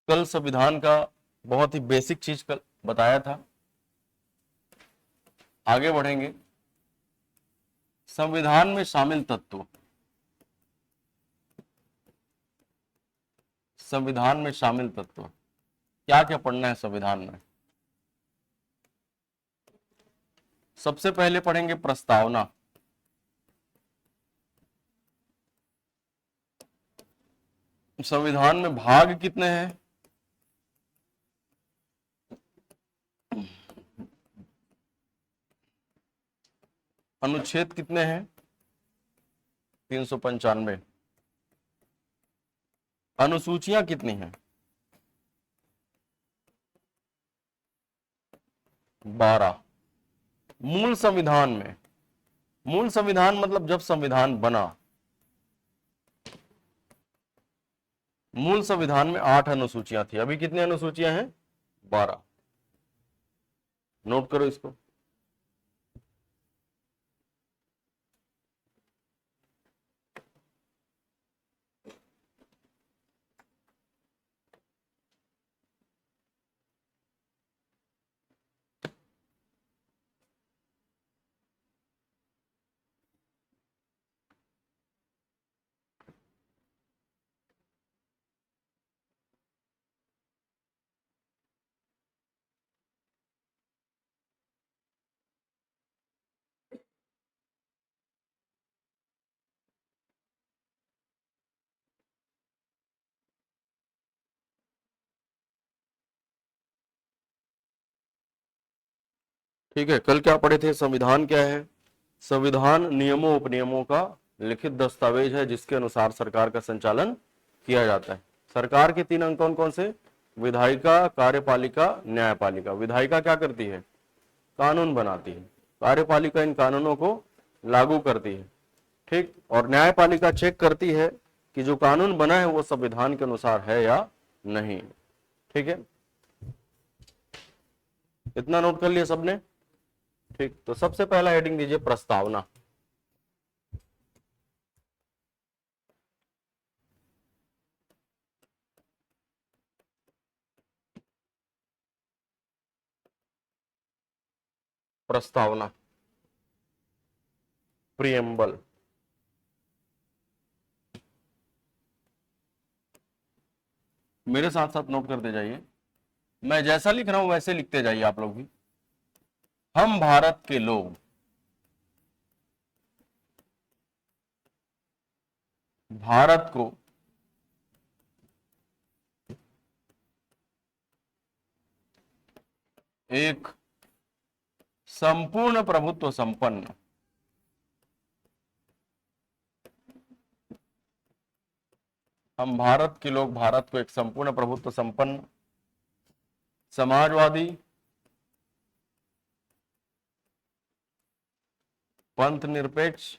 कल संविधान का बहुत ही बेसिक चीज कल बताया था। आगे बढ़ेंगे। संविधान में शामिल तत्व, संविधान में शामिल तत्व क्या क्या पढ़ना है संविधान में। सबसे पहले पढ़ेंगे प्रस्तावना। संविधान में भाग कितने हैं? अनुच्छेद कितने हैं? 395। अनुसूचियां कितनी हैं? 12। मूल संविधान में, मूल संविधान मतलब जब संविधान बना, मूल संविधान में 8 अनुसूचियां थी। अभी कितनी अनुसूचियां हैं? 12। नोट करो इसको। ठीक है, कल क्या पढ़े थे? संविधान क्या है? संविधान नियमों उपनियमों का लिखित दस्तावेज है जिसके अनुसार सरकार का संचालन किया जाता है। सरकार के 3 अंग कौन कौन से? विधायिका, कार्यपालिका, न्यायपालिका। विधायिका क्या करती है? कानून बनाती है। कार्यपालिका इन कानूनों को लागू करती है। ठीक। और न्यायपालिका चेक करती है कि जो कानून बना है वो संविधान के अनुसार है या नहीं। ठीक है, इतना नोट कर लिया सबने? ठीक, तो सबसे पहला हेडिंग दीजिए प्रस्तावना। प्रस्तावना, प्रियम्बल। मेरे साथ साथ नोट करते जाइए, मैं जैसा लिख रहा हूं वैसे लिखते जाइए आप लोग भी। हम भारत के लोग भारत को एक संपूर्ण प्रभुत्व संपन्न, हम भारत के लोग भारत को एक संपूर्ण प्रभुत्व संपन्न, समाजवादी, पंथ निरपेक्ष,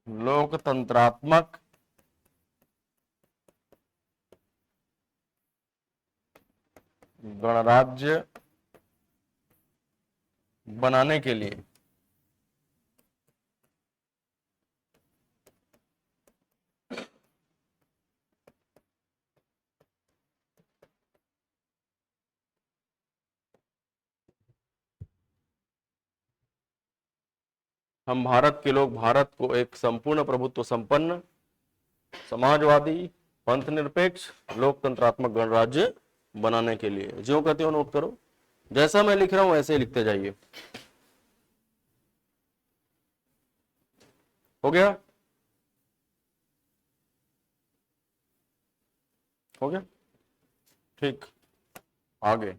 लोकतंत्रात्मक, गणराज्य बनाने के लिए हम भारत के लोग भारत को एक संपूर्ण प्रभुत्व संपन्न, समाजवादी, पंथ निरपेक्ष, लोकतंत्रात्मक गणराज्य बनाने के लिए। जो कहते हो नोट करो, जैसा मैं लिख रहा हूं वैसे ही लिखते जाइए। हो गया? हो गया? ठीक, आगे।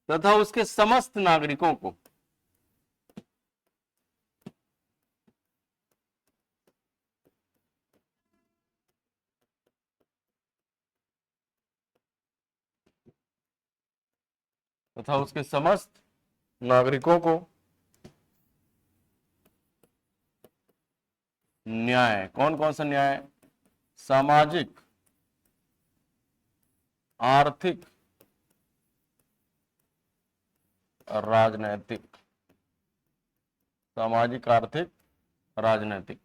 तथा उसके समस्त नागरिकों को तथा उसके समस्त नागरिकों को न्याय, कौन कौन सा न्याय? सामाजिक, आर्थिक, राजनैतिक। सामाजिक, आर्थिक, राजनैतिक।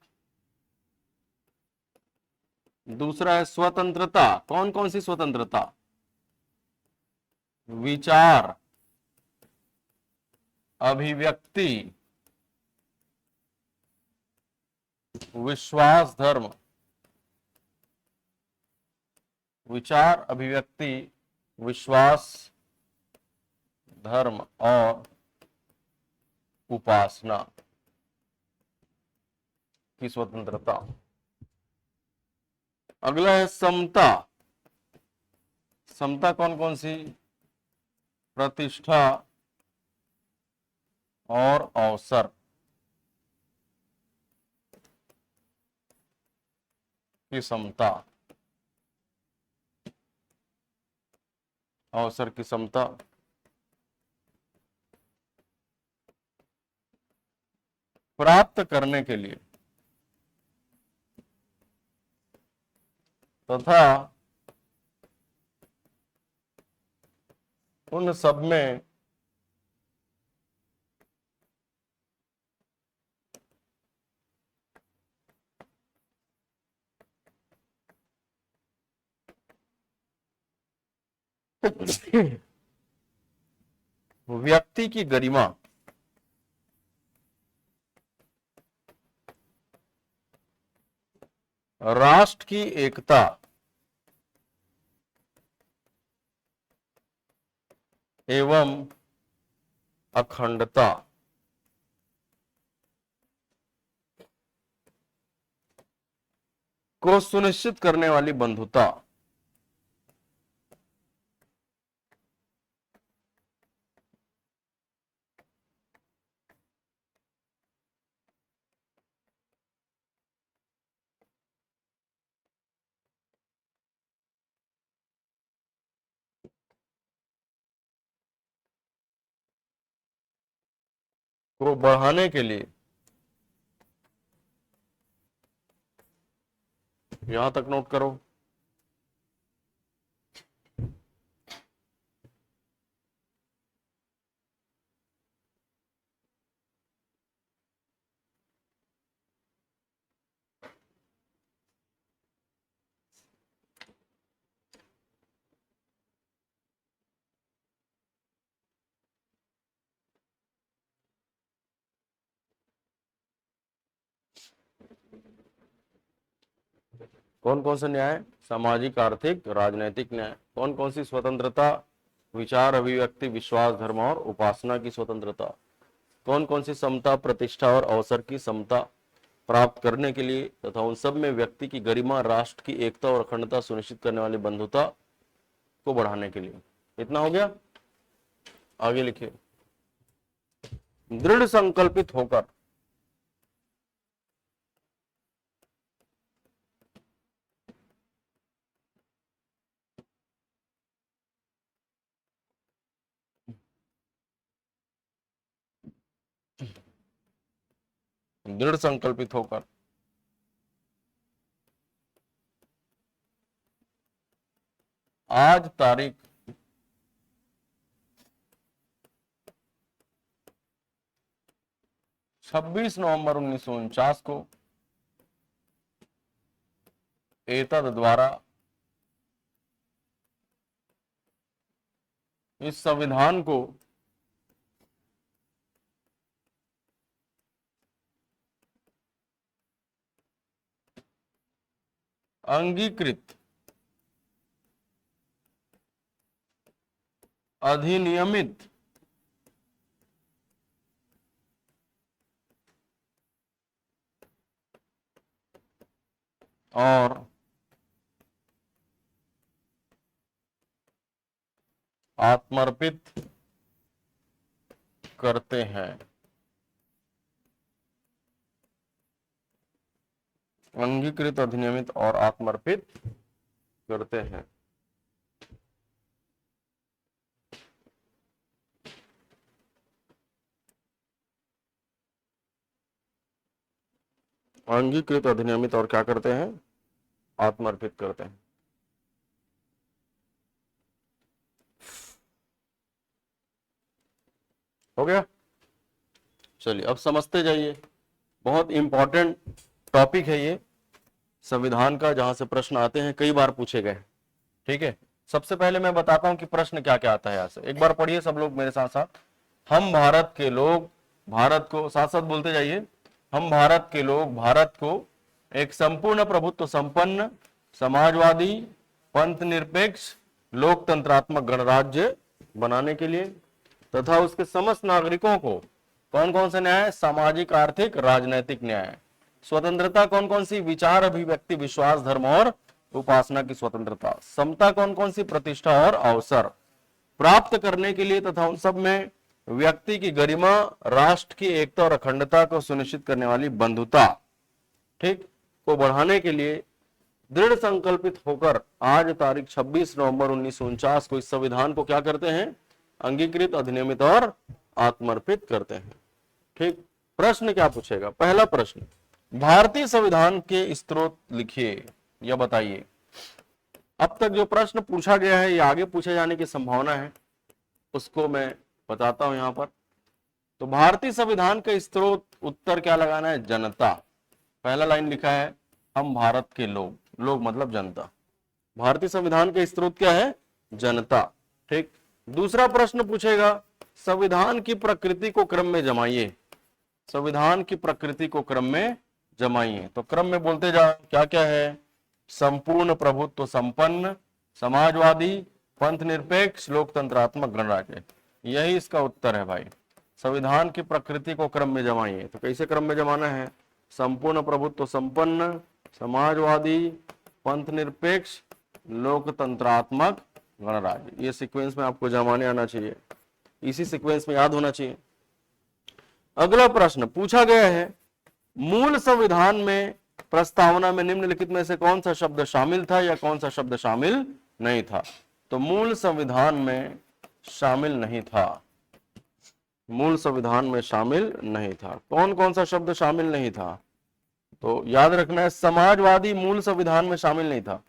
दूसरा है स्वतंत्रता। कौन कौन सी स्वतंत्रता? विचार, अभिव्यक्ति, विश्वास, धर्म। विचार, अभिव्यक्ति, विश्वास, धर्म और उपासना की स्वतंत्रता। अगला है समता। समता कौन कौन सी? प्रतिष्ठा और अवसर की समता, अवसर की समता। प्राप्त करने के लिए तथा उन सब में व्यक्ति की गरिमा, राष्ट्र की एकता एवं अखंडता को सुनिश्चित करने वाली बंधुता। को बढ़ाने के लिए, यहां तक नोट करो, कौन कौन से न्याय? सामाजिक, आर्थिक, राजनीतिक न्याय। कौन कौन सी स्वतंत्रता? विचार, अभिव्यक्ति, विश्वास, धर्म और उपासना की स्वतंत्रता। कौन कौन सी समता? प्रतिष्ठा और अवसर की समता प्राप्त करने के लिए तथा उन सब में व्यक्ति की गरिमा, राष्ट्र की एकता और अखंडता सुनिश्चित करने वाली बंधुता को बढ़ाने के लिए। इतना हो गया। आगे लिखिए। दृढ़ संकल्पित होकर दृढ़ संकल्पित होकर आज तारीख 26 नवंबर 1949 को एतद द्वारा इस संविधान को अंगीकृत, अधिनियमित और आत्मर्पित करते हैं। अंगीकृत, अधिनियमित और आत्मर्पित करते हैं। अंगीकृत, अधिनियमित और क्या करते हैं? आत्मर्पित करते हैं। हो गया। चलिए अब समझते जाइए। बहुत इंपॉर्टेंट टॉपिक है ये संविधान का, जहां से प्रश्न आते हैं, कई बार पूछे गए। ठीक है, सबसे पहले मैं बताता हूं कि प्रश्न क्या क्या आता है। यहां से एक बार पढ़िए सब लोग मेरे साथ साथ। हम भारत के लोग भारत को, साथ साथ बोलते जाइए, हम भारत के लोग भारत को एक संपूर्ण प्रभुत्व संपन्न, समाजवादी, पंथ निरपेक्ष, लोकतंत्रात्मक गणराज्य बनाने के लिए तथा उसके समस्त नागरिकों को कौन कौन से न्याय, सामाजिक, आर्थिक, राजनैतिक न्याय, स्वतंत्रता कौन कौन सी, विचार, अभिव्यक्ति, विश्वास, धर्म और उपासना की स्वतंत्रता, समता कौन कौन सी, प्रतिष्ठा और अवसर प्राप्त करने के लिए तथा उन सब में व्यक्ति की गरिमा, राष्ट्र की एकता और अखंडता को सुनिश्चित करने वाली बंधुता, ठीक, को बढ़ाने के लिए दृढ़ संकल्पित होकर आज तारीख 26 नवंबर 1949 को इस संविधान को क्या करते हैं, अंगीकृत, अधिनियमित और आत्मर्पित करते हैं। ठीक, प्रश्न क्या पूछेगा? पहला प्रश्न, भारतीय संविधान के स्रोत लिखिए या बताइए। अब तक जो प्रश्न पूछा गया है ये आगे पूछे जाने की संभावना है, उसको मैं बताता हूं यहां पर। तो भारतीय संविधान का स्रोत, उत्तर क्या लगाना है? जनता। पहला लाइन लिखा है हम भारत के लोग, लोग मतलब जनता। भारतीय संविधान का स्रोत क्या है? जनता। ठीक, दूसरा प्रश्न पूछेगा संविधान की प्रकृति को क्रम में जमाइए। संविधान की प्रकृति को क्रम में जमाइए, तो क्रम में बोलते जाओ क्या क्या है? संपूर्ण प्रभुत्व संपन्न, समाजवादी, पंथ निरपेक्ष, लोकतंत्रात्मक गणराज्य। यही इसका उत्तर है भाई। संविधान की प्रकृति को क्रम में जमाइए, तो कैसे क्रम में जमाना है? संपूर्ण प्रभुत्व संपन्न, समाजवादी, पंथ निरपेक्ष, लोकतंत्रात्मक गणराज्य। ये सीक्वेंस में आपको जमाने आना चाहिए, इसी सीक्वेंस में याद होना चाहिए। अगला प्रश्न पूछा गया है, मूल संविधान में प्रस्तावना में निम्नलिखित में से कौन सा शब्द शामिल था या कौन सा शब्द शामिल नहीं था? तो मूल संविधान में शामिल नहीं था, मूल संविधान में शामिल नहीं था। कौन कौन सा शब्द शामिल नहीं था? तो याद रखना है, समाजवादी मूल संविधान में शामिल नहीं था।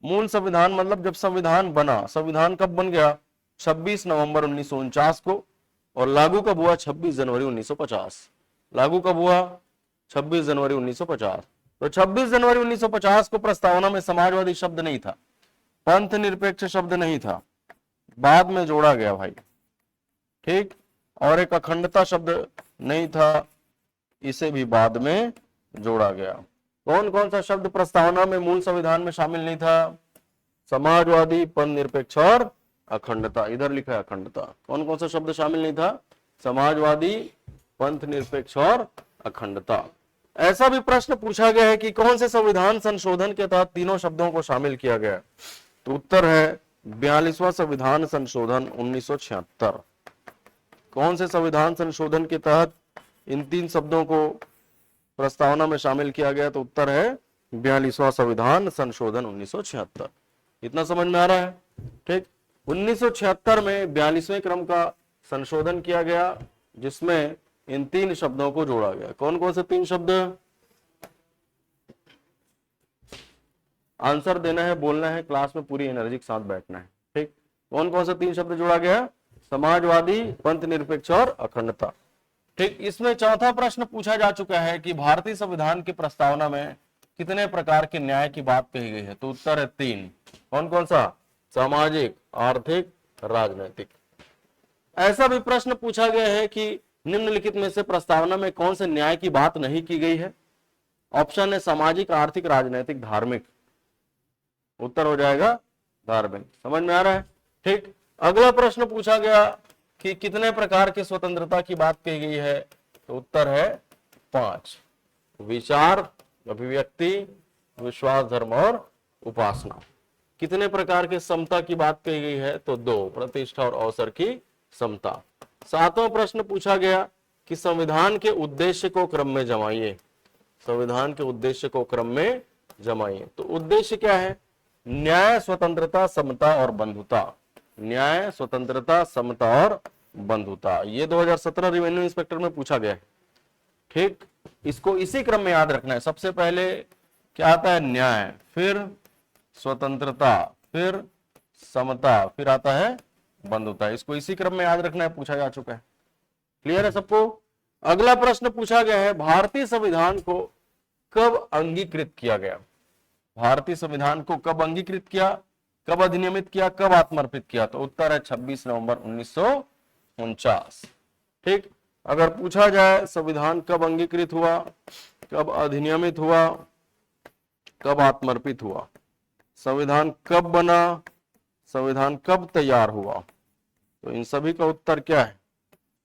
मूल संविधान मतलब जब संविधान बना, संविधान कब बन गया? 26 नवंबर 1949 को, और लागू कब हुआ? 26 जनवरी 1950। लागू कब हुआ? 26 जनवरी 1950। तो 26 जनवरी 1950 को प्रस्तावना में समाजवादी शब्द नहीं था, पंथ निरपेक्ष शब्द नहीं था, बाद में जोड़ा गया भाई। ठीक, और एक अखंडता शब्द नहीं था, इसे भी बाद में जोड़ा गया। कौन कौन सा शब्द प्रस्तावना में मूल संविधान में शामिल नहीं था? समाजवादी, पंथ निरपेक्ष और अखंडता। इधर लिखा है अखंडता। कौन कौन सा शब्द शामिल नहीं था? समाजवादी, पंथ निरपेक्ष और अखंडता। ऐसा भी प्रश्न पूछा गया है कि कौन से संविधान संशोधन के तहत तीनों शब्दों को शामिल किया गया? तो उत्तर है 42वां संविधान संशोधन 1976। कौन से संविधान संशोधन के तहत इन तीन शब्दों को प्रस्तावना में शामिल किया गया? तो उत्तर है 42वां संविधान संशोधन 1976। इतना समझ में आ रहा है? ठीक, 1976 में 42वें क्रम का संशोधन किया गया, जिसमें इन तीन शब्दों को जोड़ा गया। कौन कौन से तीन शब्द? आंसर देना है, बोलना है, क्लास में पूरी एनर्जी के साथ बैठना है। ठीक, कौन कौन से तीन शब्द जोड़ा गया? समाजवादी, पंथ निरपेक्ष और अखंडता। ठीक, इसमें चौथा प्रश्न पूछा जा चुका है कि भारतीय संविधान की प्रस्तावना में कितने प्रकार के न्याय की बात कही गई है? तो उत्तर है 3। कौन कौन सा? सामाजिक, आर्थिक, राजनैतिक। ऐसा भी प्रश्न पूछा गया है कि निम्नलिखित में से प्रस्तावना में कौन से न्याय की बात नहीं की गई है? ऑप्शन है सामाजिक, आर्थिक, राजनैतिक, धार्मिक। उत्तर हो जाएगा धार्मिक। समझ में आ रहा है? ठीक, अगला प्रश्न पूछा गया कि कितने प्रकार की स्वतंत्रता की बात कही गई है? तो उत्तर है 5। विचार, अभिव्यक्ति, विश्वास, धर्म और उपासना। कितने प्रकार के समता की बात कही गई है? तो 2, प्रतिष्ठा और अवसर की समता। 7वां प्रश्न पूछा गया कि संविधान के उद्देश्य को क्रम में जमाइए। संविधान के उद्देश्य को क्रम में जमाइए। तो उद्देश्य क्या है? न्याय, स्वतंत्रता, समता और बंधुता। न्याय, स्वतंत्रता, समता और बंधुता। ये 2017 रेवेन्यू इंस्पेक्टर में पूछा गया है। ठीक, इसको इसी क्रम में याद रखना है। सबसे पहले क्या आता है? न्याय, फिर स्वतंत्रता, फिर समता, फिर आता है बंधुता। इसको इसी क्रम में याद रखना है, पूछा जा चुका है। क्लियर है सबको? अगला प्रश्न पूछा गया है, भारतीय संविधान को कब अंगीकृत किया गया? भारतीय संविधान को कब अंगीकृत किया, कब अधिनियमित किया, कब आत्मर्पित किया? तो उत्तर है 26 नवंबर 1949। ठीक, अगर पूछा जाए संविधान कब अंगीकृत हुआ, कब अधिनियमित हुआ, कब आत्मर्पित हुआ, संविधान कब बना, संविधान कब तैयार हुआ, तो इन सभी का उत्तर क्या है?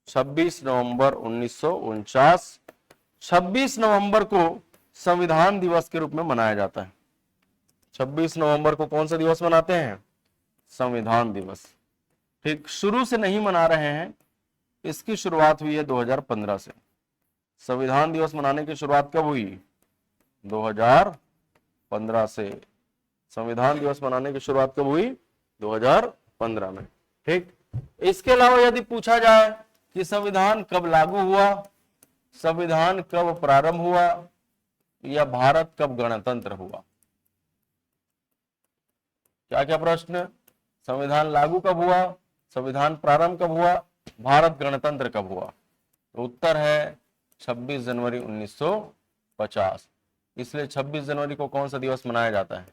26 नवंबर 1949। 26 नवंबर को संविधान दिवस के रूप में मनाया जाता है। 26 नवंबर को कौन सा दिवस मनाते हैं? संविधान दिवस। ठीक, शुरू से नहीं मना रहे हैं, इसकी शुरुआत हुई है 2015 से। संविधान दिवस मनाने की शुरुआत कब हुई? 2015 से। संविधान दिवस मनाने की शुरुआत कब हुई? 2015 में। ठीक, इसके अलावा यदि पूछा जाए कि संविधान कब लागू हुआ, संविधान कब प्रारंभ हुआ, या भारत कब गणतंत्र हुआ? क्या क्या प्रश्न? संविधान लागू कब हुआ, संविधान प्रारंभ कब हुआ, भारत गणतंत्र कब हुआ? तो उत्तर है 26 जनवरी 1950। इसलिए 26 जनवरी को कौन सा दिवस मनाया जाता है?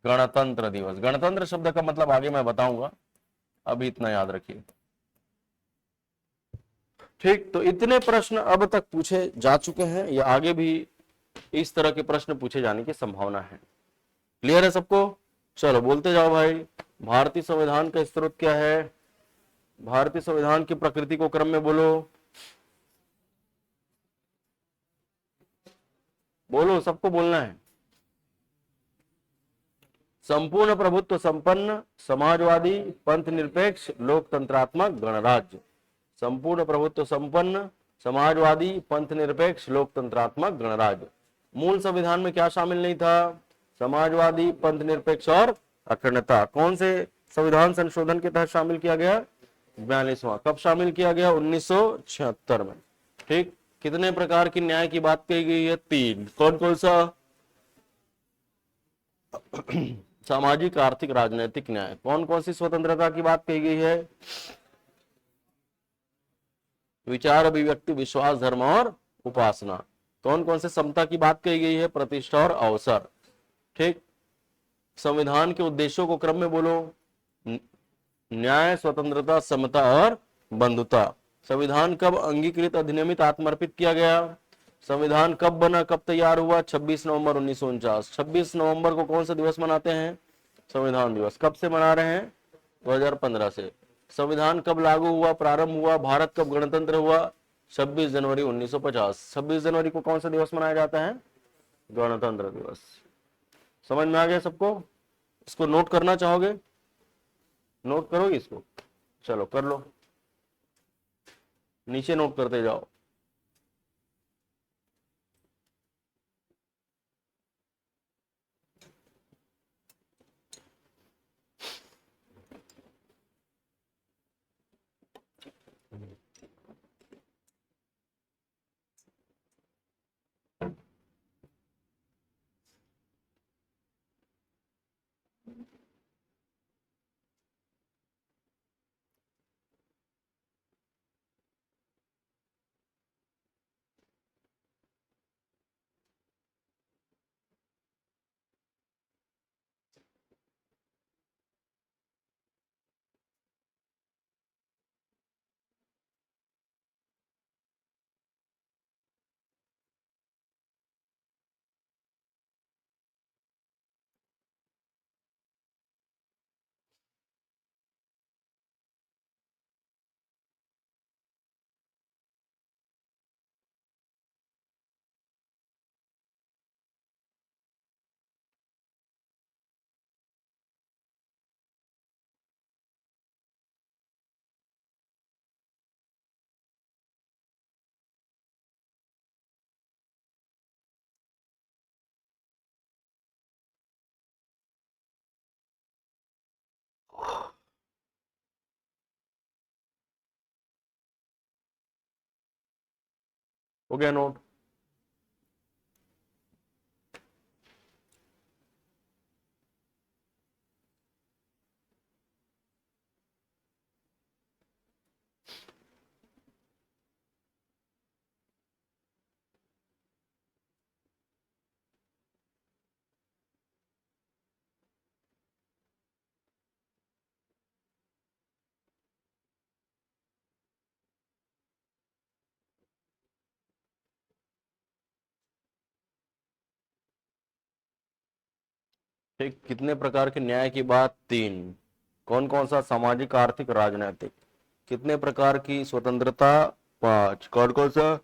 गणतंत्र दिवस। गणतंत्र शब्द का मतलब आगे मैं बताऊंगा, अभी इतना याद रखिए। ठीक, तो इतने प्रश्न अब तक पूछे जा चुके हैं, या आगे भी इस तरह के प्रश्न पूछे जाने की संभावना है। क्लियर है सबको? चलो बोलते जाओ भाई। भारतीय संविधान का स्रोत क्या है? भारतीय संविधान की प्रकृति को क्रम में बोलो। बोलो, सबको बोलना है। संपूर्ण प्रभुत्व संपन्न, समाजवादी, पंथ निरपेक्ष, लोकतंत्रात्मक गणराज्य। संपूर्ण प्रभुत्व संपन्न, समाजवादी, पंथ निरपेक्ष, लोकतंत्रात्मक गणराज्य। मूल संविधान में क्या शामिल नहीं था? समाजवादी, पंथ निरपेक्ष और अखंडता। कौन से संविधान संशोधन के तहत शामिल किया गया? 42वां। कब शामिल किया गया? 1976 में। ठीक, कितने प्रकार की न्याय की बात कही गई है? 3। कौन कौन सा? सामाजिक, आर्थिक, राजनीतिक न्याय। कौन कौन सी स्वतंत्रता की बात कही गई है? विचार, अभिव्यक्ति, विश्वास, धर्म और उपासना। कौन कौन से समता की बात कही गई है? प्रतिष्ठा और अवसर। ठीक, संविधान के उद्देश्यों को क्रम में बोलो। न्याय, स्वतंत्रता, समता और बंधुता। संविधान कब अंगीकृत, अधिनियमित, आत्मर्पित किया गया? संविधान कब बना, कब तैयार हुआ? 26 नवंबर 1949। 26 नवंबर को कौन सा दिवस मनाते हैं? संविधान दिवस। कब से मना रहे हैं? 2015 से। संविधान कब लागू हुआ, प्रारंभ हुआ, भारत कब गणतंत्र हुआ? 26 जनवरी 1950। 26 जनवरी को कौन सा दिवस मनाया जाता है? गणतंत्र दिवस। समझ में आ गया सबको? इसको नोट करना चाहोगे? नोट करोगे इसको? चलो कर लो, नीचे नोट करते जाओ। हो गया नोट? ठीक, कितने प्रकार के न्याय की बात? 3। कौन कौन सा? सामाजिक, आर्थिक, राजनीतिक। कितने प्रकार की स्वतंत्रता? 5। कौन कौन सा?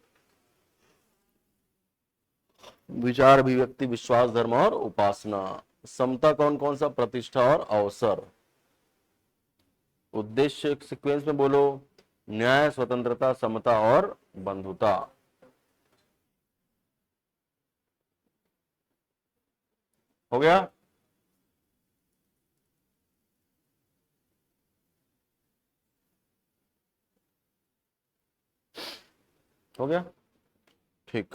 विचार, अभिव्यक्ति, विश्वास, धर्म और उपासना। समता कौन कौन सा? प्रतिष्ठा और अवसर। उद्देश्य एक सीक्वेंस में बोलो। न्याय, स्वतंत्रता, समता और बंधुता। हो गया? हो गया, ठीक।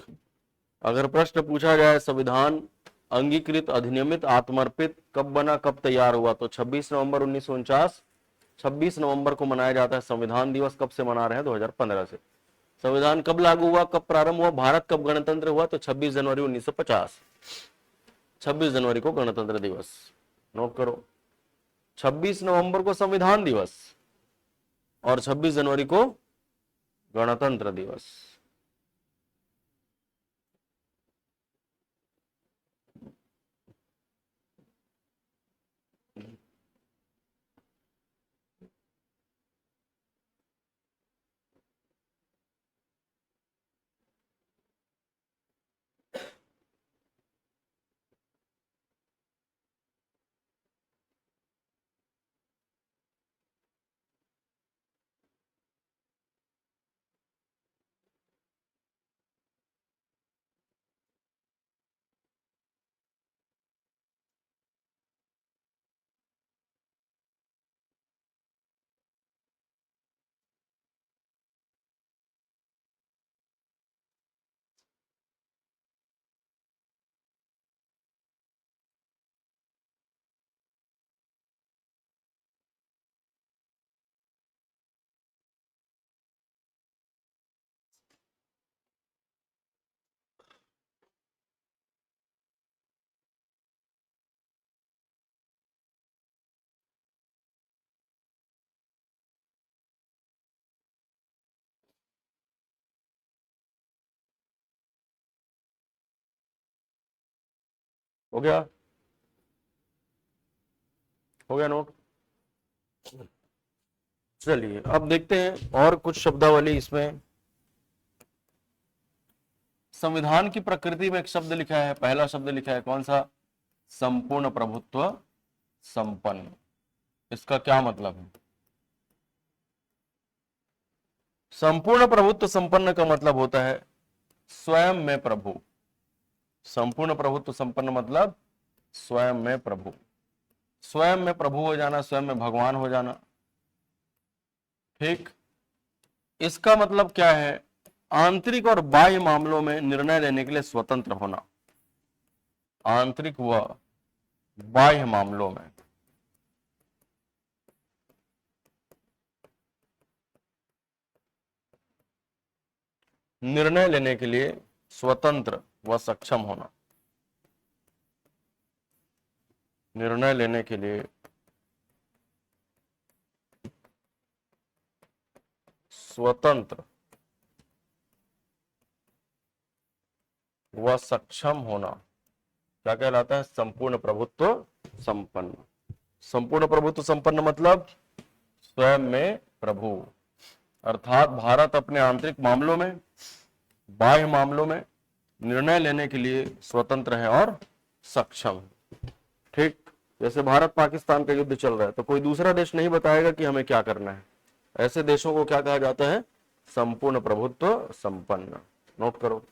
अगर प्रश्न पूछा जाए संविधान अंगीकृत, अधिनियमित, आत्मर्पित कब बना, कब तैयार हुआ, तो 26 नवंबर 1949। 26 नवंबर को मनाया जाता है संविधान दिवस। कब से मना रहे हैं? 2015 से। संविधान कब लागू हुआ, कब प्रारंभ हुआ, भारत कब गणतंत्र हुआ, तो 26 जनवरी 1950। 26 जनवरी को गणतंत्र दिवस। नोट करो, 26 नवंबर को संविधान दिवस और 26 जनवरी को गणतंत्र दिवस। हो गया? हो गया नोट? चलिए अब देखते हैं और कुछ शब्दावली इसमें। संविधान की प्रकृति में एक शब्द लिखा है, पहला शब्द लिखा है कौन सा? संपूर्ण प्रभुत्व संपन्न। इसका क्या मतलब है? संपूर्ण प्रभुत्व संपन्न का मतलब होता है स्वयं में प्रभु। संपूर्ण प्रभुत्व संपन्न मतलब स्वयं में प्रभु। स्वयं में प्रभु हो जाना, स्वयं में भगवान हो जाना। ठीक, इसका मतलब क्या है? आंतरिक और बाह्य मामलों में निर्णय लेने के लिए स्वतंत्र होना। आंतरिक व बाह्य मामलों में निर्णय लेने के लिए स्वतंत्र व सक्षम होना। निर्णय लेने के लिए स्वतंत्र व सक्षम होना क्या कहलाता है? संपूर्ण प्रभुत्व संपन्न। संपूर्ण प्रभुत्व संपन्न मतलब स्वयं में प्रभु, अर्थात भारत अपने आंतरिक मामलों में, बाह्य मामलों में निर्णय लेने के लिए स्वतंत्र है और सक्षम है। ठीक, जैसे भारत पाकिस्तान का युद्ध चल रहा है तो कोई दूसरा देश नहीं बताएगा कि हमें क्या करना है। ऐसे देशों को क्या कहा जाता है? संपूर्ण प्रभुत्व संपन्न। नोट करो।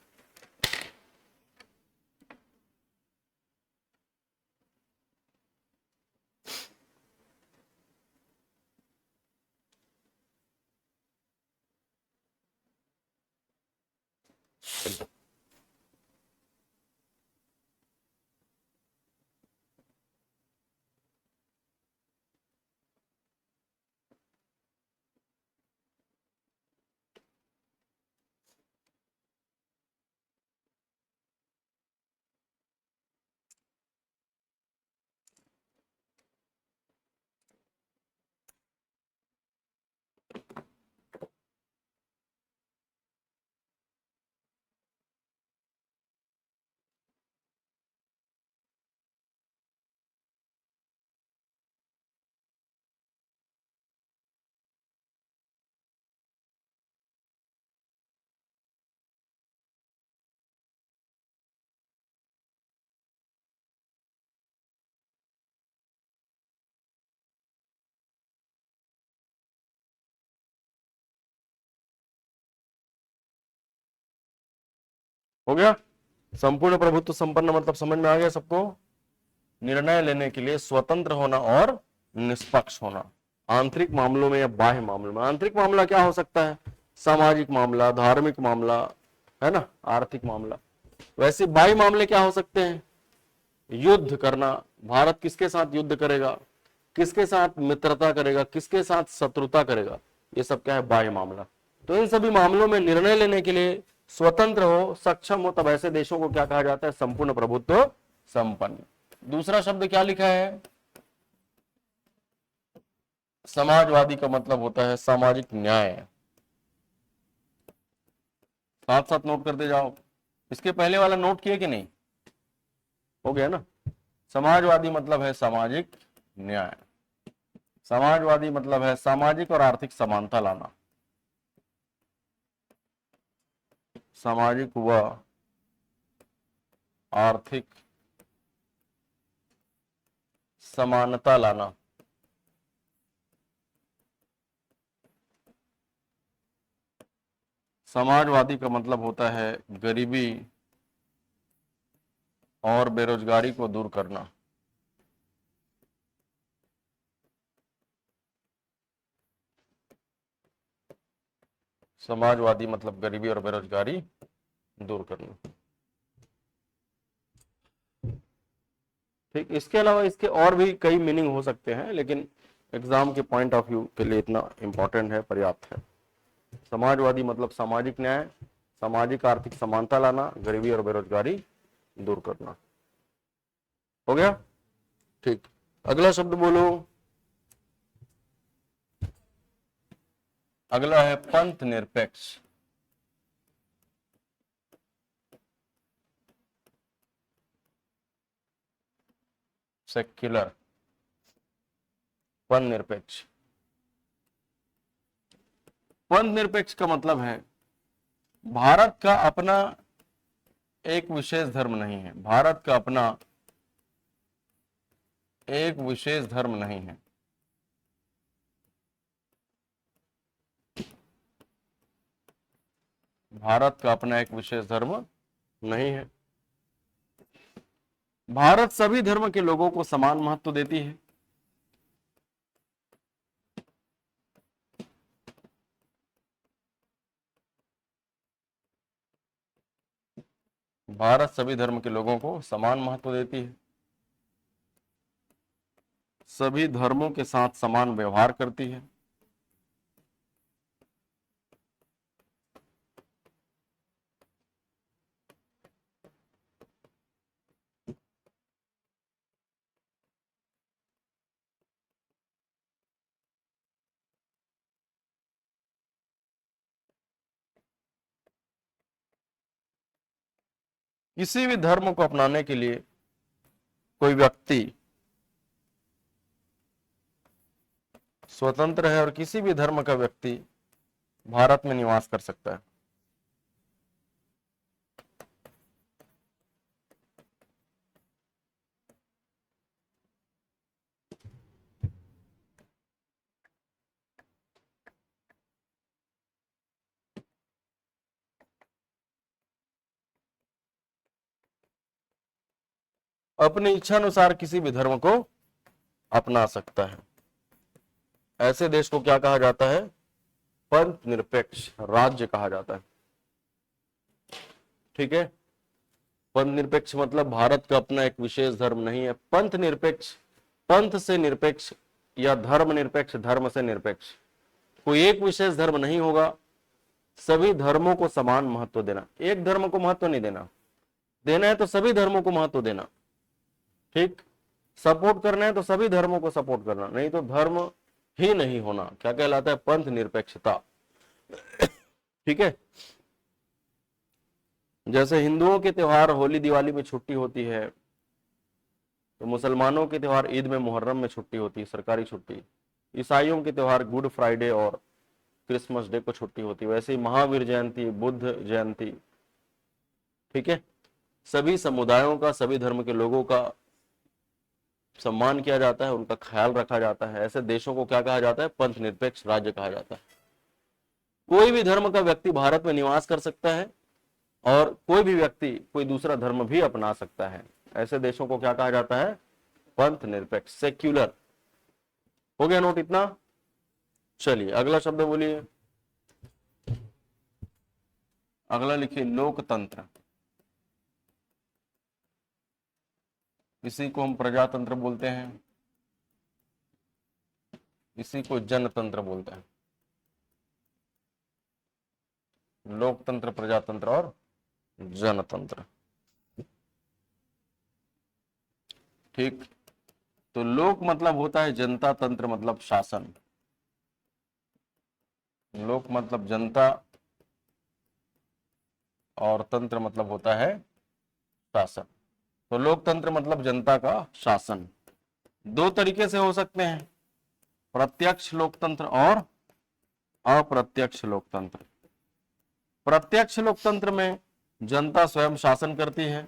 हो गया। संपूर्ण प्रभुत्व संपन्न मतलब समझ में आ गया सबको? निर्णय लेने के लिए स्वतंत्र होना और निष्पक्ष होना, आंतरिक मामलों में या बाह्य मामलों में। आंतरिक मामला क्या हो सकता है? सामाजिक मामला, धार्मिक मामला, है ना, आर्थिक मामला। वैसे बाह्य मामले क्या हो सकते हैं? युद्ध करना, भारत किसके साथ युद्ध करेगा, किसके साथ मित्रता करेगा, किसके साथ शत्रुता करेगा, ये सब क्या है? बाह्य मामला। तो इन सभी मामलों में निर्णय लेने के लिए स्वतंत्र हो, सक्षम हो, तब ऐसे देशों को क्या कहा जाता है? संपूर्ण प्रभुत्व संपन्न। दूसरा शब्द क्या लिखा है? समाजवादी का मतलब होता है सामाजिक न्याय। साथ साथ नोट करते जाओ। इसके पहले वाला नोट किए कि नहीं? हो गया ना। समाजवादी मतलब है सामाजिक न्याय। समाजवादी मतलब है सामाजिक और आर्थिक समानता लाना, सामाजिक व आर्थिक समानता लाना। समाजवादी का मतलब होता है गरीबी और बेरोजगारी को दूर करना। समाजवादी मतलब गरीबी और बेरोजगारी दूर करना। ठीक, इसके अलावा इसके और भी कई मीनिंग हो सकते हैं, लेकिन एग्जाम के पॉइंट ऑफ व्यू के लिए इतना इंपॉर्टेंट है, पर्याप्त है। समाजवादी मतलब सामाजिक न्याय, सामाजिक आर्थिक समानता लाना, गरीबी और बेरोजगारी दूर करना। हो गया? ठीक, अगला शब्द बोलो। अगला है पंथ निरपेक्ष। सेक्युलर, पंथ निरपेक्ष। पंथ निरपेक्ष का मतलब है भारत का अपना एक विशेष धर्म नहीं है। भारत का अपना एक विशेष धर्म नहीं है। भारत का अपना एक विशेष धर्म नहीं है। भारत सभी धर्म के लोगों को समान महत्व देती है। भारत सभी धर्म के लोगों को समान महत्व देती है, सभी धर्मों के साथ समान व्यवहार करती है। किसी भी धर्म को अपनाने के लिए कोई व्यक्ति स्वतंत्र है और किसी भी धर्म का व्यक्ति भारत में निवास कर सकता है। अपनी इच्छा अनुसार किसी भी धर्म को अपना सकता है। ऐसे देश को क्या कहा जाता है? पंथ निरपेक्ष राज्य कहा जाता है। ठीक है, पंथ निरपेक्ष मतलब भारत का अपना एक विशेष धर्म नहीं है। पंथ निरपेक्ष, पंथ से निरपेक्ष या धर्म निरपेक्ष, धर्म से निरपेक्ष। कोई एक विशेष धर्म नहीं होगा, सभी धर्मों को समान महत्व देना। एक धर्म को महत्व नहीं देना, देना है तो सभी धर्मों को महत्व देना। ठीक, सपोर्ट करना है तो सभी धर्मों को सपोर्ट करना, नहीं तो धर्म ही नहीं होना। क्या कहलाता है? पंथ निरपेक्षता। ठीक है, जैसे हिंदुओं के त्योहार होली दिवाली में छुट्टी होती है, तो मुसलमानों के त्योहार ईद में मुहर्रम में छुट्टी होती है, सरकारी छुट्टी। ईसाइयों के त्योहार गुड फ्राइडे और क्रिसमस डे को छुट्टी होती है। वैसे ही महावीर जयंती, बुद्ध जयंती, ठीक है, सभी समुदायों का, सभी धर्म के लोगों का सम्मान किया जाता है, उनका ख्याल रखा जाता है। ऐसे देशों को क्या कहा जाता है? पंथ निरपेक्ष राज्य कहा जाता है। कोई भी धर्म का व्यक्ति भारत में निवास कर सकता है, और कोई भी व्यक्ति कोई दूसरा धर्म भी अपना सकता है। ऐसे देशों को क्या कहा जाता है? पंथ निरपेक्ष, सेक्युलर। हो गया नोट इतना? चलिए अगला शब्द बोलिए। अगला लिखिए लोकतंत्र। इसी को हम प्रजातंत्र बोलते हैं, इसी को जनतंत्र बोलते हैं। लोकतंत्र, प्रजातंत्र और जनतंत्र। ठीक, तो लोक मतलब होता है जनता, तंत्र मतलब शासन। लोक मतलब जनता और तंत्र मतलब होता है शासन। तो लोकतंत्र मतलब जनता का शासन। दो तरीके से हो सकते हैं, प्रत्यक्ष लोकतंत्र और अप्रत्यक्ष लोकतंत्र। प्रत्यक्ष लोकतंत्र में जनता स्वयं शासन करती है,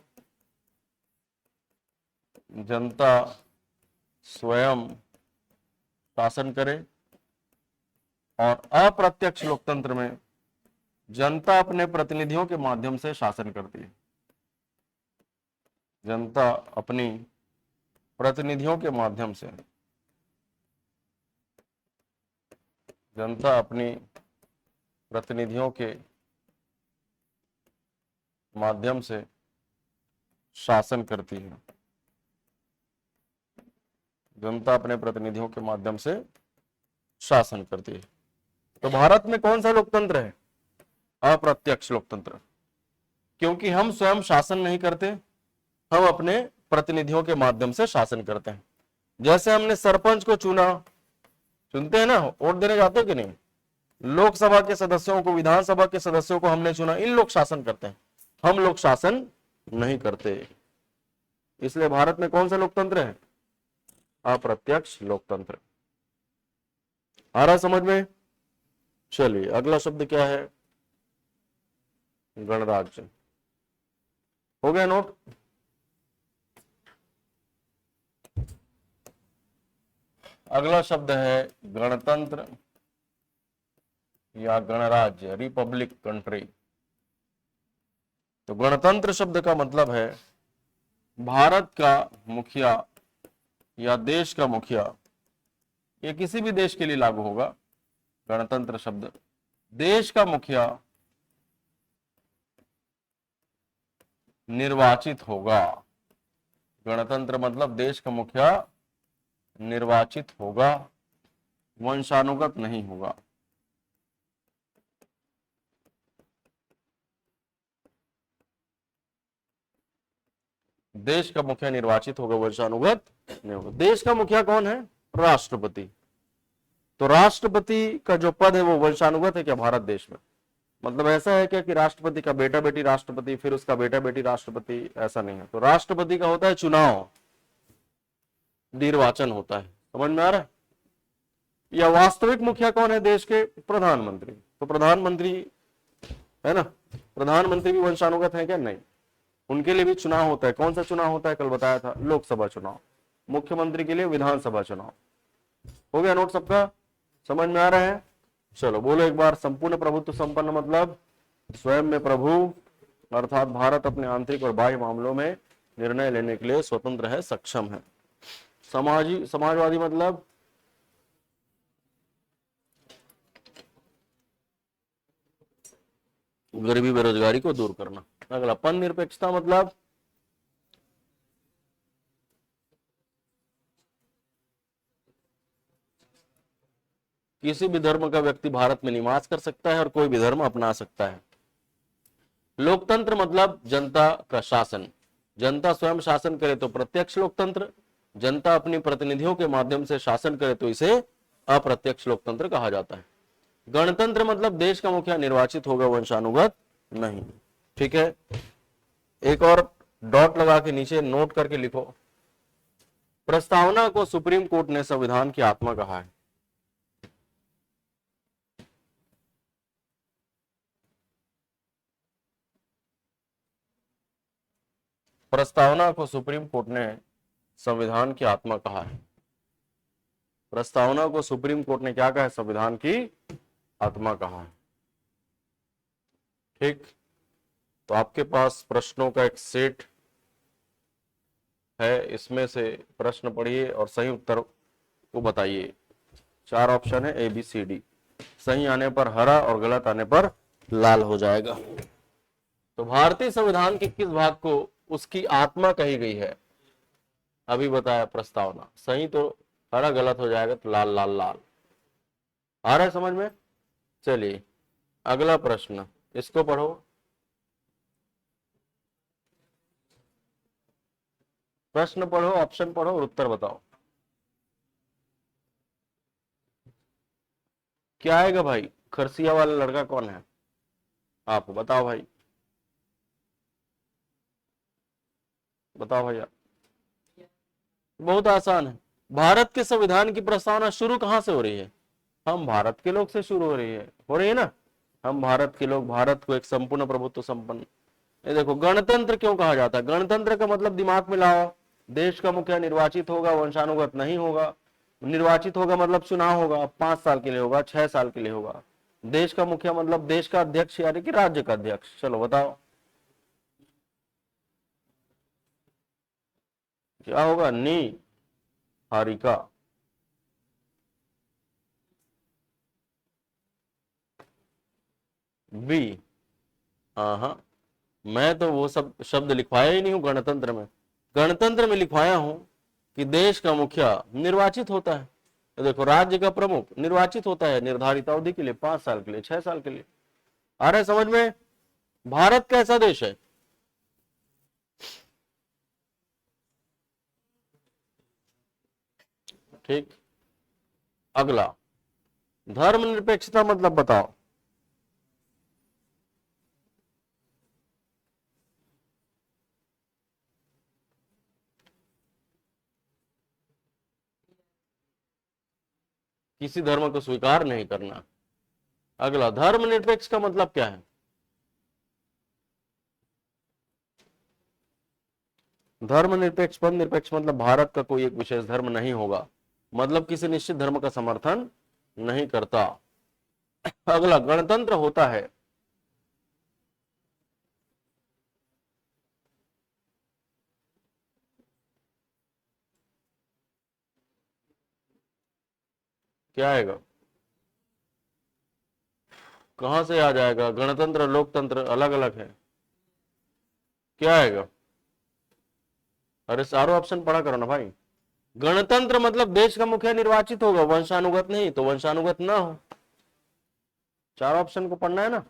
जनता स्वयं शासन करे। और अप्रत्यक्ष लोकतंत्र में जनता अपने प्रतिनिधियों के माध्यम से शासन करती है, जनता अपनी प्रतिनिधियों के माध्यम से, जनता अपनी प्रतिनिधियों के माध्यम से शासन करती है, जनता अपने प्रतिनिधियों के माध्यम से शासन करती है। तो भारत में कौन सा लोकतंत्र है? अप्रत्यक्ष लोकतंत्र। क्योंकि हम स्वयं शासन नहीं करते, हम अपने प्रतिनिधियों के माध्यम से शासन करते हैं। जैसे हमने सरपंच को चुना, चुनते हैं ना, वोट देने जाते हो कि नहीं? लोकसभा के सदस्यों को, विधानसभा के सदस्यों को हमने चुना, इन लोग शासन करते हैं, हम लोग शासन नहीं करते। इसलिए भारत में कौन सा लोकतंत्र है? अप्रत्यक्ष लोकतंत्र। आ रहा समझ में? चलिए अगला शब्द क्या है? गणराज्य। हो गया नोट? अगला शब्द है गणतंत्र या गणराज्य, रिपब्लिक, कंट्री। तो गणतंत्र शब्द का मतलब है भारत का मुखिया या देश का मुखिया, ये किसी भी देश के लिए लागू होगा। गणतंत्र शब्द, देश का मुखिया निर्वाचित होगा। गणतंत्र मतलब देश का मुखिया निर्वाचित होगा, वंशानुगत नहीं होगा। देश का मुखिया निर्वाचित होगा, वंशानुगत नहीं होगा। देश का मुखिया कौन है? राष्ट्रपति। तो राष्ट्रपति का जो पद है वो वंशानुगत है क्या भारत देश में? मतलब ऐसा है क्या कि राष्ट्रपति का बेटा बेटी राष्ट्रपति, फिर उसका बेटा बेटी राष्ट्रपति? ऐसा नहीं है। तो राष्ट्रपति का होता है चुनाव, निर्वाचन होता है। समझ में आ रहा है? या वास्तविक मुखिया कौन है देश के? प्रधानमंत्री। तो प्रधानमंत्री है ना, प्रधानमंत्री भी वंशानुगत है क्या? नहीं, उनके लिए भी चुनाव होता है। कौन सा चुनाव होता है? कल बताया था, लोकसभा चुनाव। मुख्यमंत्री के लिए विधानसभा चुनाव। हो गया नोट सबका? समझ में आ रहा है? चलो बोलो एक बार। संपूर्ण प्रभुत्व संपन्न मतलब स्वयं में प्रभु, अर्थात भारत अपने आंतरिक और बाह्य मामलों में निर्णय लेने के लिए स्वतंत्र है, सक्षम है। समाजवादी मतलब गरीबी बेरोजगारी को दूर करना। अगला पंथ निरपेक्षता मतलब किसी भी धर्म का व्यक्ति भारत में निवास कर सकता है और कोई भी धर्म अपना सकता है। लोकतंत्र मतलब जनता का शासन, जनता स्वयं शासन करे तो प्रत्यक्ष लोकतंत्र, जनता अपनी प्रतिनिधियों के माध्यम से शासन करे तो इसे अप्रत्यक्ष लोकतंत्र कहा जाता है। गणतंत्र मतलब देश का मुखिया निर्वाचित होगा, वंशानुगत नहीं। ठीक है, एक और डॉट लगा के नीचे नोट करके लिखो, प्रस्तावना को सुप्रीम कोर्ट ने संविधान की आत्मा कहा है। प्रस्तावना को सुप्रीम कोर्ट ने संविधान की आत्मा कहा है। प्रस्तावना को सुप्रीम कोर्ट ने क्या कहा है? संविधान की आत्मा कहा है। ठीक, तो आपके पास प्रश्नों का एक सेट है, इसमें से प्रश्न पढ़िए और सही उत्तर को बताइए। 4 ऑप्शन है ABCD, सही आने पर हरा और गलत आने पर लाल हो जाएगा। तो भारतीय संविधान के किस भाग को उसकी आत्मा कही गई है? अभी बताया प्रस्तावना, सही तो हरा, गलत हो जाएगा तो लाल लाल लाल। आ रहा है समझ में? चलिए अगला प्रश्न, इसको पढ़ो। प्रश्न पढ़ो, ऑप्शन पढ़ो और उत्तर बताओ। क्या आएगा भाई? खरसिया वाला लड़का कौन है? आप बताओ भाई, बताओ भैया। बहुत आसान है। भारत के संविधान की प्रस्तावना शुरू कहां से हो रही है? हम भारत के लोग से शुरू हो रही है ना। हम भारत के लोग, भारत को एक संपूर्ण प्रभुत्व संपन्न। ये देखो, गणतंत्र क्यों कहा जाता है? गणतंत्र का मतलब दिमाग में लाओ, देश का मुखिया निर्वाचित होगा, वंशानुगत नहीं होगा। निर्वाचित होगा मतलब चुनाव होगा, 5 साल के लिए होगा, 6 साल के लिए होगा। देश का मुखिया मतलब देश का अध्यक्ष यानी कि राज्य का अध्यक्ष। चलो बताओ क्या होगा? नी हारिका। बी, हाँ हाँ, मैं तो वो सब शब्द लिखवाया ही नहीं हूं गणतंत्र में। गणतंत्र में लिखवाया हूं कि देश का मुखिया निर्वाचित होता है। तो देखो, राज्य का प्रमुख निर्वाचित होता है निर्धारित अवधि के लिए, 5 साल के लिए, 6 साल के लिए। आ रहा है समझ में? भारत कैसा देश है? ठीक। अगला, धर्मनिरपेक्षता मतलब बताओ। किसी धर्म को स्वीकार नहीं करना। अगला, धर्मनिरपेक्ष का मतलब क्या है? धर्मनिरपेक्ष, पद निरपेक्ष मतलब भारत का कोई एक विशेष धर्म नहीं होगा, मतलब किसी निश्चित धर्म का समर्थन नहीं करता। अगला, गणतंत्र होता है। क्या आएगा? कहां से आ जाएगा? गणतंत्र लोकतंत्र अलग अलग है। क्या आएगा? अरे चारों ऑप्शन पढ़ा करो ना भाई। गणतंत्र मतलब देश का मुखिया निर्वाचित होगा, वंशानुगत नहीं, तो वंशानुगत ना हो। 4 ऑप्शन को पढ़ना है ना।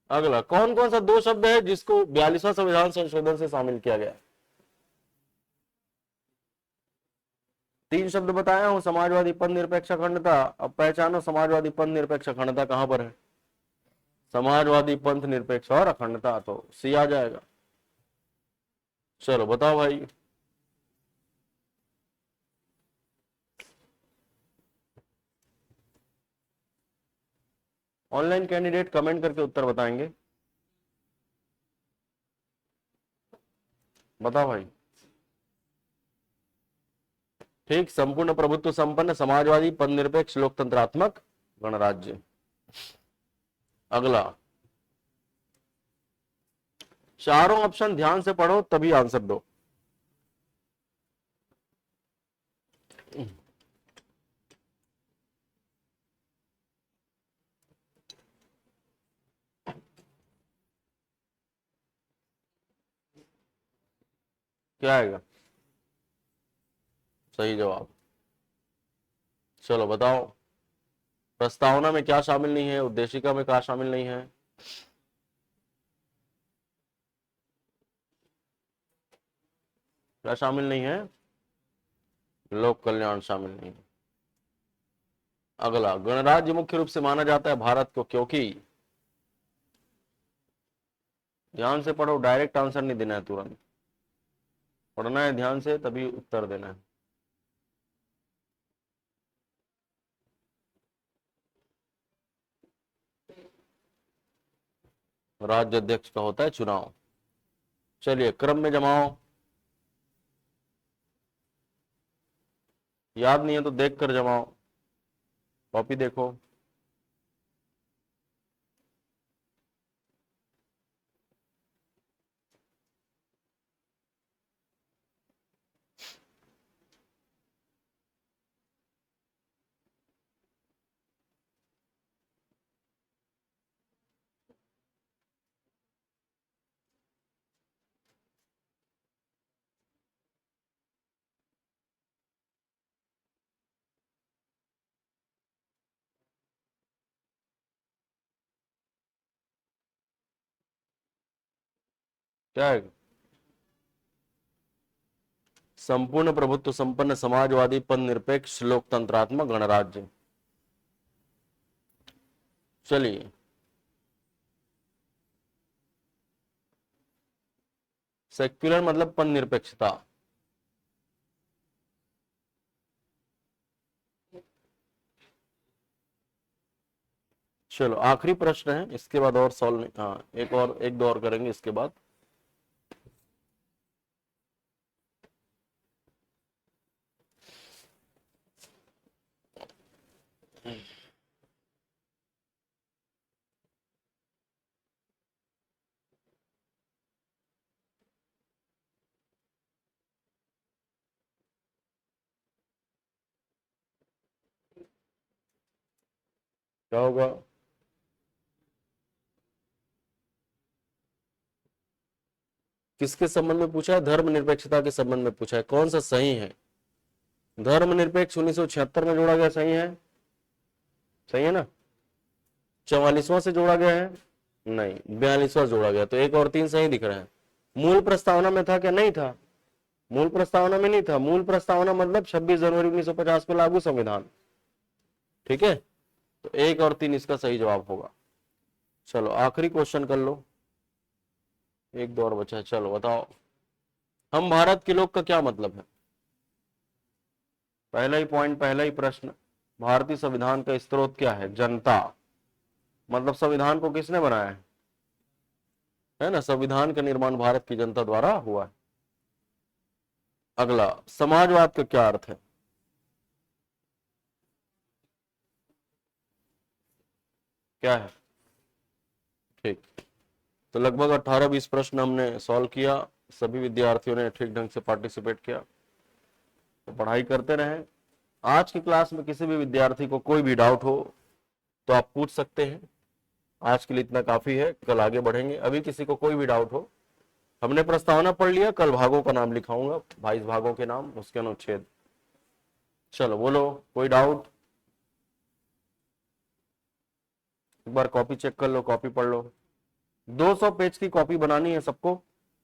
अगला, कौन कौन सा 2 शब्द है जिसको 42वां संविधान संशोधन से शामिल किया गया? 3 शब्द बताया हूं, समाजवादी, पद निरपेक्ष, अखंडता। अब पहचानो समाजवादी, पद निरपेक्ष, अखंडता कहां पर है? समाजवादी, पंथ निरपेक्ष और अखंडता, तो सी आ जाएगा। चलो बताओ भाई। ऑनलाइन कैंडिडेट कमेंट करके उत्तर बताएंगे। बताओ भाई। ठीक, संपूर्ण प्रभुत्व संपन्न, समाजवादी, पद निरपेक्ष, लोकतंत्रात्मक गणराज्य। अगला, चारों ऑप्शन ध्यान से पढ़ो तभी आंसर दो। क्या आएगा? सही जवाब। चलो बताओ, प्रस्तावना में क्या शामिल नहीं है, उद्देशिका में क्या शामिल नहीं है? क्या शामिल नहीं है? लोक कल्याण शामिल नहीं है। अगला, गणराज्य मुख्य रूप से माना जाता है भारत को क्योंकि। ध्यान से पढ़ो, डायरेक्ट आंसर नहीं देना है, तुरंत पढ़ना है ध्यान से, तभी उत्तर देना है। राज्य अध्यक्ष का होता है चुनाव। चलिए क्रम में जमाओ, याद नहीं है तो देख कर जमाओ, कॉपी देखो। क्या है? संपूर्ण प्रभुत्व संपन्न समाजवादी पद निरपेक्ष लोकतंत्रात्मक गणराज्य। चलिए, सेक्युलर मतलब पद निरपेक्षता। चलो आखिरी प्रश्न है, इसके बाद और सॉल्व नहीं, हाँ एक दो और करेंगे इसके बाद। क्या होगा? किसके संबंध में पूछा है? धर्मनिरपेक्षता के संबंध में पूछा है। कौन सा सही है? धर्मनिरपेक्ष 1976 में जोड़ा गया, सही है? सही है ना? 44वां से जोड़ा गया है? नहीं, 42वां जोड़ा गया, तो एक और तीन सही दिख रहे हैं। मूल प्रस्तावना में था क्या? नहीं था, मूल प्रस्तावना में नहीं था। मूल प्रस्तावना मतलब 26 जनवरी 1950 को लागू संविधान। ठीक है, तो एक और तीन इसका सही जवाब होगा। चलो आखिरी क्वेश्चन कर लो, एक दो और बचा है। चलो बताओ, हम भारत के लोग का क्या मतलब है? पहला ही पॉइंट, पहला ही प्रश्न, भारतीय संविधान का स्रोत क्या है? जनता। मतलब संविधान को किसने बनाया है ना? संविधान का निर्माण भारत की जनता द्वारा हुआ है। अगला, समाजवाद का क्या अर्थ है? क्या है? ठीक, तो लगभग 18-20 प्रश्न हमने सॉल्व किया। सभी विद्यार्थियों ने ठीक ढंग से पार्टिसिपेट किया, तो पढ़ाई करते रहें। आज की क्लास में किसी भी विद्यार्थी को कोई भी डाउट हो तो आप पूछ सकते हैं। आज के लिए इतना काफी है, कल आगे बढ़ेंगे। अभी किसी को कोई भी डाउट हो, हमने प्रस्तावना पढ़ लिया, कल भागों का नाम लिखाऊंगा, 22 भागों के नाम, उसके अनुच्छेद। चलो बोलो, कोई डाउट? एक बार कॉपी चेक कर लो, कॉपी पढ़ लो। 200 पेज की कॉपी बनानी है सबको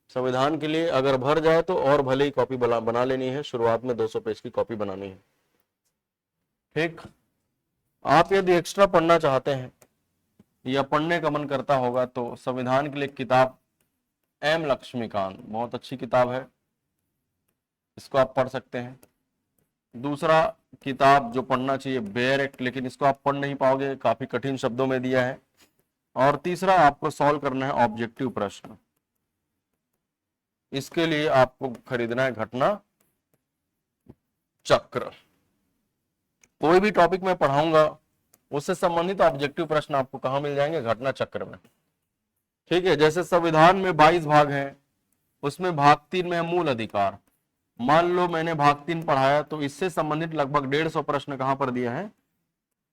संविधान के लिए। अगर भर जाए तो और भले ही कॉपी बना लेनी है, शुरुआत में 200 पेज की कॉपी बनानी है। ठीक, आप यदि एक्स्ट्रा पढ़ना चाहते हैं या पढ़ने का मन करता होगा तो संविधान के लिए किताब एम लक्ष्मीकांत बहुत अच्छी किताब है, इसको आप पढ़ सकते हैं। दूसरा किताब जो पढ़ना चाहिए, बेयर एक्ट, लेकिन इसको आप पढ़ नहीं पाओगे, काफी कठिन शब्दों में दिया है। और तीसरा आपको सॉल्व करना है ऑब्जेक्टिव प्रश्न, इसके लिए आपको खरीदना है घटना चक्र। कोई भी टॉपिक मैं पढ़ाऊंगा उससे संबंधित ऑब्जेक्टिव प्रश्न आपको कहां मिल जाएंगे? घटना चक्र में। ठीक है, जैसे संविधान में 22 भाग हैं, उसमें भाग 3 में है मूल अधिकार। मान लो मैंने भाग 3 पढ़ाया, तो इससे संबंधित लगभग 150 प्रश्न कहां पर दिया है?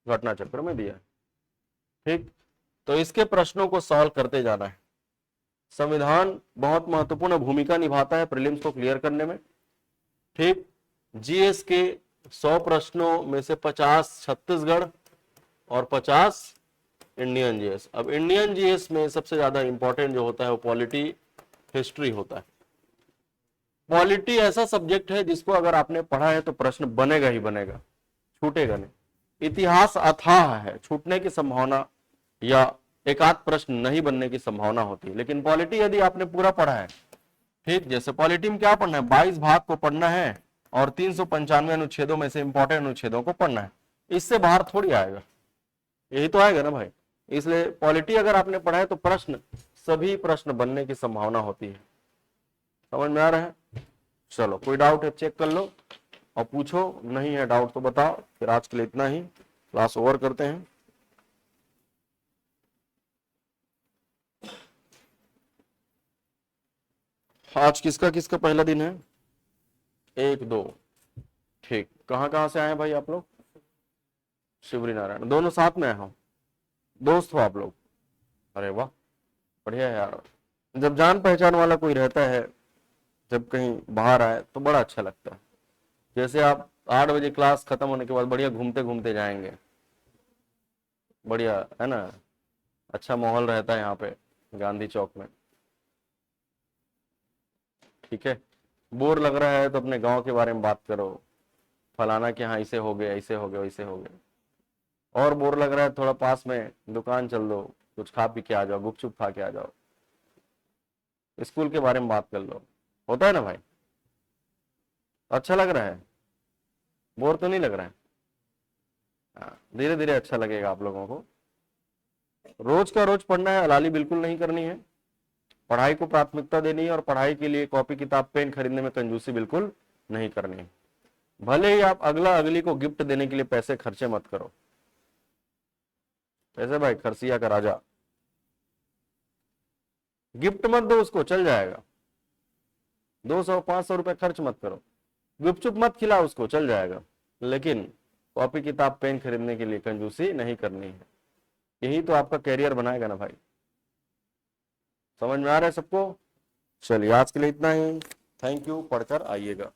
घटना चक्र में दिया है। ठीक, तो इसके प्रश्नों को सॉल्व करते जाना है। संविधान बहुत महत्वपूर्ण भूमिका निभाता है प्रीलिम्स को क्लियर करने में। ठीक, जीएस के 100 प्रश्नों में से 50 छत्तीसगढ़ और 50 इंडियन जीएस। अब इंडियन जीएस में सबसे ज्यादा इंपॉर्टेंट जो होता है वो पॉलिटी हिस्ट्री होता है। पॉलिटी ऐसा सब्जेक्ट है जिसको अगर आपने पढ़ा है तो प्रश्न बनेगा ही बनेगा, छूटेगा नहीं। इतिहास अथाह है, छूटने की संभावना या एकाध प्रश्न नहीं बनने की संभावना होती है। लेकिन पॉलिटी यदि आपने पूरा पढ़ा है, ठीक, जैसे पॉलिटी में क्या पढ़ना है? 22 भाग को पढ़ना है और 395 अनुच्छेदों में से इंपॉर्टेंट अनुच्छेदों को पढ़ना है। इससे बाहर थोड़ी आएगा, यही तो आएगा ना भाई। इसलिए पॉलिटी अगर आपने पढ़ा है तो प्रश्न, सभी प्रश्न बनने की संभावना होती है। समझ में आ रहा है? चलो, कोई डाउट है चेक कर लो और पूछो, नहीं है डाउट तो बताओ। फिर आज के लिए इतना ही, क्लास ओवर करते हैं। आज किसका किसका पहला दिन है? 1 2, ठीक। कहाँ कहाँ से आए भाई आप लोग? शिवरी नारायण, दोनों साथ में आए हो? दोस्त हो आप लोग? अरे वाह, बढ़िया है यार। जब जान पहचान वाला कोई रहता है, जब कहीं बाहर आए तो बड़ा अच्छा लगता है। जैसे आप 8 बजे क्लास खत्म होने के बाद बढ़िया घूमते घूमते जाएंगे, बढ़िया है ना? अच्छा माहौल रहता है यहाँ पे गांधी चौक में। ठीक है, बोर लग रहा है तो अपने गांव के बारे में बात करो, फलाना के यहाँ ऐसे हो गए, ऐसे हो गए, वैसे हो गए। और बोर लग रहा है, थोड़ा पास में दुकान चल दो, कुछ खा पी के आ जाओ, गुपचुप खा के आ जाओ, स्कूल के बारे में बात कर लो। होता है ना भाई? अच्छा लग रहा है? बोर तो नहीं लग रहा है? हाँ, धीरे धीरे अच्छा लगेगा आप लोगों को। रोज का रोज पढ़ना है, हलाली बिल्कुल नहीं करनी है, पढ़ाई को प्राथमिकता देनी है, और पढ़ाई के लिए कॉपी किताब पेन खरीदने में कंजूसी बिल्कुल नहीं करनी है। भले ही आप अगला अगली को गिफ्ट देने के लिए पैसे खर्चे मत करो, ऐसे भाई खरसिया का राजा, गिफ्ट मत दो उसको, चल जाएगा, 200-500 रुपए खर्च मत करो, गुपचुप मत खिलाओ उसको, चल जाएगा, लेकिन कॉपी किताब पेन खरीदने के लिए कंजूसी नहीं करनी है। यही तो आपका कैरियर बनाएगा ना भाई। समझ में आ रहा है सबको? चलिए आज के लिए इतना ही, थैंक यू, पढ़कर आइएगा।